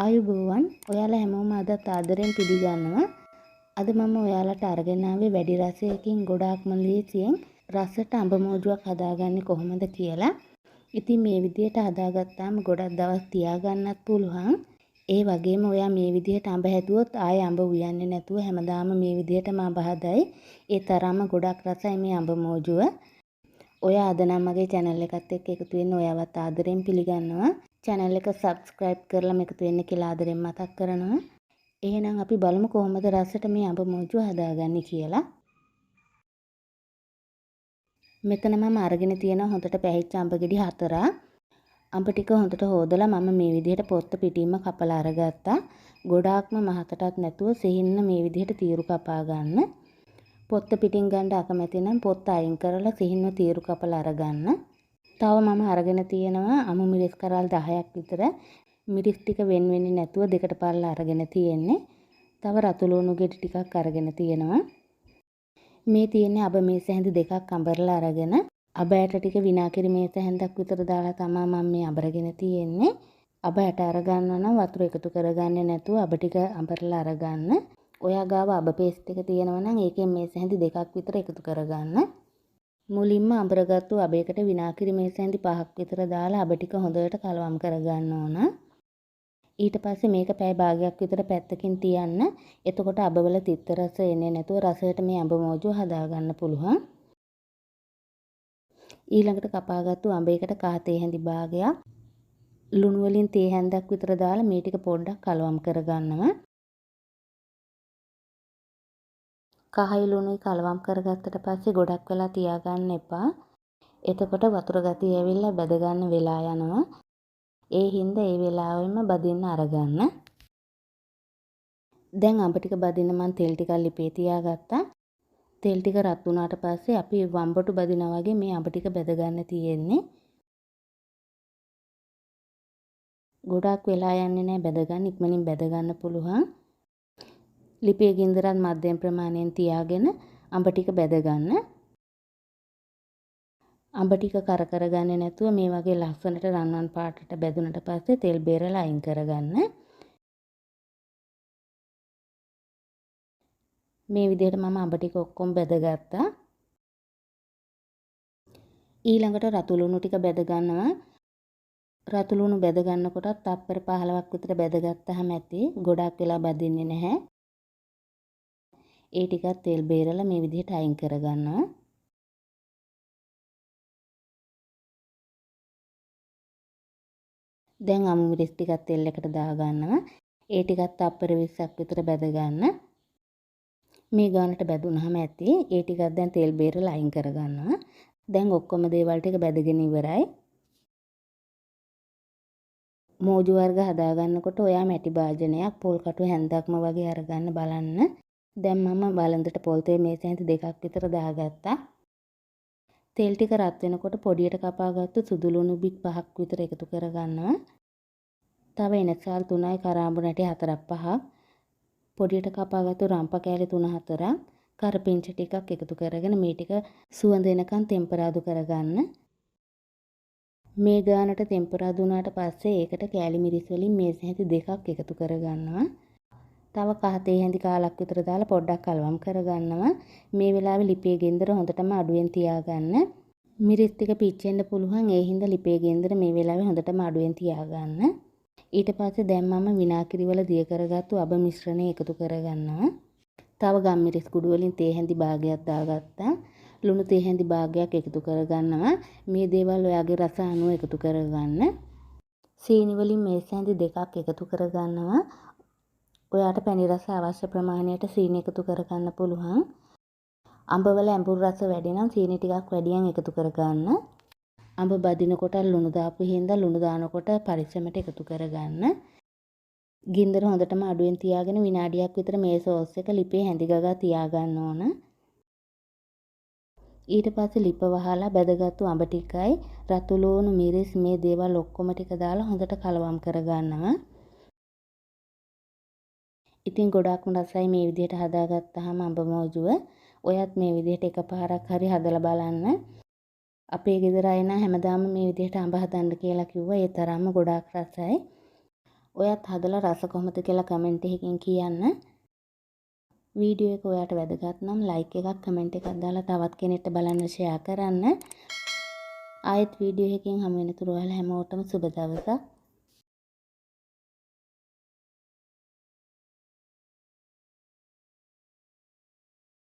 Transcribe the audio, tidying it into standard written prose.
ආයුබෝවන් ඔයාලා හැමෝම අදත් ආදරෙන් පිළිගන්නවා. අද මම ඔයාලට අරගෙන ආවේ වැඩි රසයකින් ගොඩාක්ම ලේසියෙන් රසට අඹ මෝජුවක් හදාගන්නේ කොහොමද කියලා. ඉතින් මේ විදිහට හදාගත්තාම ගොඩක් දවස් තියාගන්නත් පුළුවන්. ඒ වගේම ඔයා මේ විදිහට අඹ හැදුවොත් ආයේ අඹ උයන්නේ නැතුව හැමදාම මේ විදිහටම අඹ හදයි. ඒ තරම්ම ගොඩක් රසයි මේ අඹ මෝජුව. ඔයා අද නම් මගේ channel එකත් එක්ක එකතු වෙන්න ඔයාවත් ආදරෙන් පිළිගන්නවා. channel එක subscribe කරලා එකතු වෙන්න කියලා ආදරෙන් මතක් කරනවා. එහෙනම් අපි බලමු කොහොමද රසට මේ අඹ මෝජුව හදාගන්නේ කියලා. මෙතන මම අරගෙන තියෙන හොඳට පැහිච්ච අඹ ගෙඩි 4. අඹ ටික හොඳට හොදලා මම මේ විදිහට පොත්ත පිටින්ම කපලා අරගත්තා. ගොඩාක්ම මහතටත් නැතුව සිහින්න මේ විදිහට තීරු කපා ගන්න. පොත්ත පිටින් ගන්න අකමැති නම් පොත්ත අයින් කරලා සිහින්ව තීරු කපලා අරගන්න. තව මම අරගෙන තියෙනවා අමු මිරිස් කරල් 10ක් විතර. මිරිස් ටික වෙන වෙන්නේ නැතුව දෙකට පල්ලා අරගෙන තියෙන්නේ. තව රතු ලුණු ගෙඩි ටිකක් අරගෙන තියෙනවා. මේ තියෙන්නේ අබ මේස හැඳි දෙකක් අඹරලා අරගෙන අබ ඇට ටික විනාකිරි මේස හැන්දක් විතර දාලා තමයි මම මේ අඹරගෙන තියෙන්නේ. අබ ඇට අරගන්නවා නම් වතුර එකතු කරගන්නේ නැතුව අබ ටික අඹරලා අරගන්න. ඔයා ගාව අබ පේස්ට් එක තියෙනවා නම් ඒකෙන් මේස හැඳි දෙකක් විතර එකතු කරගන්න. මුලින්ම අඹරගත්තු අබයකට විනාකිරි මේස හැඳි 5ක් විතර දාලා අබ ටික හොඳට කලවම් කරගන්න ඕන. ඊට පස්සේ මේක පැය භාගයක් විතර පැත්තකින් තියන්න. එතකොට අබවල තිත්ත රස එන්නේ නැතුව රසයට මේ අඹ මෝජුව හදාගන්න පුළුවන්. ඊළඟට කපාගත්තු අඹයකට කහ තේ හැඳි භාගයක් ලුණු වලින් තේ හැන්දක් විතර දාලා මේ ටික පොඩ්ඩක් කලවම් කරගන්නවා. කහයි ලුණුයි කලවම් කරගත්තට පස්සේ ගොඩක් වෙලා තියාගන්න එපා. එතකොට වතුර ගතිය ඇවිල්ලා බැද ගන්න වෙලා යනවා. ඒ හින්දා ඒ වෙලාවෙම බදින්න අරගන්න. දැන් අඹ ටික බදින්න මම තෙල් ටිකක් ලිපේ තියාගත්තා. තෙල් ටික රත් වුණාට පස්සේ අපි වම්බටු බදිනා වගේ මේ අඹ ටික බැද ගන්න තියෙන්නේ. ගොඩක් වෙලා යන්නේ නැහැ බැද ගන්න. ඉක්මනින් බැද ගන්න පුළුවන්. ලිපේ ගින්දරත් මධ්‍යම ප්‍රමාණයෙන් තියාගෙන අඹ ටික බැද ගන්න. අඹ ටික කර ගන්නේ නැතුව මේ වගේ ලස්සනට රන්වන් පාටට බැදුනට පස්සේ තෙල් බේරලා අයින් කරගන්න. මේ විදිහට මම අඹ ටික ඔක්කොම බැදගත්තා. ඊළඟට රතු ලුණු ටික බැද ගන්නවා. රතු ලුණු බැද ගන්නකොටත් තප්පර 15ක් විතර බැදගත්තාම ඇති. ගොඩක් වෙලා බදින්නේ නැහැ. ඒ ටිකත් තෙල් බේරලා මේ විදිහට අයින් කරගන්නවා. දැන් අමු මිරිස් ටිකත් තෙල් එකට දාගන්නවා. ඒ ටිකත් තප්පර 20ක් විතර බැද ගන්න. මේ ගානට බැදුනහම ඇති. ඒ ටිකක් දැන් තෙල් බේරලා අයින් කරගන්නවා. දැන් ඔක්කොම දේවල් ටික බැදගෙන ඉවරයි. මෝජු වර්ග හදාගන්නකොට ඔයා මැටි භාජනයක් පොල් කටු හැන්දක්ම වගේ අරගන්න බලන්න. දැන් මම බලන්දට පොල් තේ මේස හැඳි දෙකක් විතර දාගත්තා. තෙල් ටික රත් වෙනකොට පොඩියට කපාගත්තු සුදු ලුණු බික් 5ක් විතර එකතු කරගන්නවා. තව එනසාල් 3යි කරාඹු නැටි 4ක් 5ක් පොඩියට කපාගත්තු රම්ප කෑලි 3-4ක් කරපිංච ටිකක් එකතු කරගෙන මේ ටික සුවඳ එනකන් ටෙම්පරාදු කරගන්න. මේ ගානට ටෙම්පරාදු වුණාට පස්සේ ඒකට කෑලි මිරිස් වලින් මේස හැඳි දෙකක් එකතු කරගන්නවා. තව කහ තේ හැඳි කාලක් විතර දාලා පොඩ්ඩක් කලවම් කරගන්නවා. මේ වෙලාවේ ලිපේ ගෙන්දර හොඳටම අඩුවෙන් තියාගන්න. මිරිස් ටික පිච්චෙන්න පුළුවන්. ඒ හින්දා ලිපේ ගෙන්දර මේ වෙලාවේ හොඳටම අඩුවෙන් තියාගන්න. ඊට පස්සේ දැන් මම විනාකිරි වල දිය කරගත්තු අබ මිශ්‍රණය එකතු කරගන්නවා. තව ගම් මිරිස් කුඩු වලින් තේ හැඳි භාගයක් දාගත්තා. ලුණු තේ හැඳි භාගයක් එකතු කරගන්නවා. මේ දේවල් ඔයාගේ රස අනුව එකතු කරගන්න. සීනි වලින් මේස හැඳි දෙකක් එකතු කරගන්නවා. ඔයාට පැණි රස අවශ්‍ය ප්‍රමාණයට සීනි එකතු කරගන්න පුළුවන්. අඹ වල ඇඹුල් රස වැඩි නම් සීනි ටිකක් වැඩියෙන් එකතු කරගන්න. අඹ බදිනකොට ලුණු දාපු හින්දා ලුණු දානකොට පරිස්සමට එකතු කරගන්න. ගින්දර හොඳටම අඩුවෙන් තියාගෙන විනාඩියක් විතර මේ සෝස් එක ලිපේ හැඳි ගගා තියාගන්න ඕන. ඊට පස්සේ ලිප වහලා බැදගත්තු අඹ ටිකයි රතු ලුණු මිරිස් මේ දේවල් ඔක්කොම ටික දාලා හොඳට කලවම් කරගන්නවා. ඉතින් ගොඩක්ම රසයි මේ විදිහට හදාගත්තාම අඹ මෝජුව. ඔයත් මේ විදිහට එකපාරක් හරි හදලා බලන්න. අපේ ගෙදර අය නම් හැමදාම මේ විදිහට අඹ හදන්න කියලා කිව්වා. ඒ තරම්ම ගොඩාක් රසයි. ඔයත් හදලා රස කොහොමද කියලා කමෙන්ට් එකකින් කියන්න. වීඩියෝ එක ඔයාට වැදගත් නම් ලයික් එකක් කමෙන්ට් එකක් දාලා තවත් කෙනෙක්ට බලන්න ෂෙයා කරන්න. ආයෙත් වීඩියෝ එකකින් හමු වෙනතුරු ඔයාලා හැමෝටම සුබ දවසක්.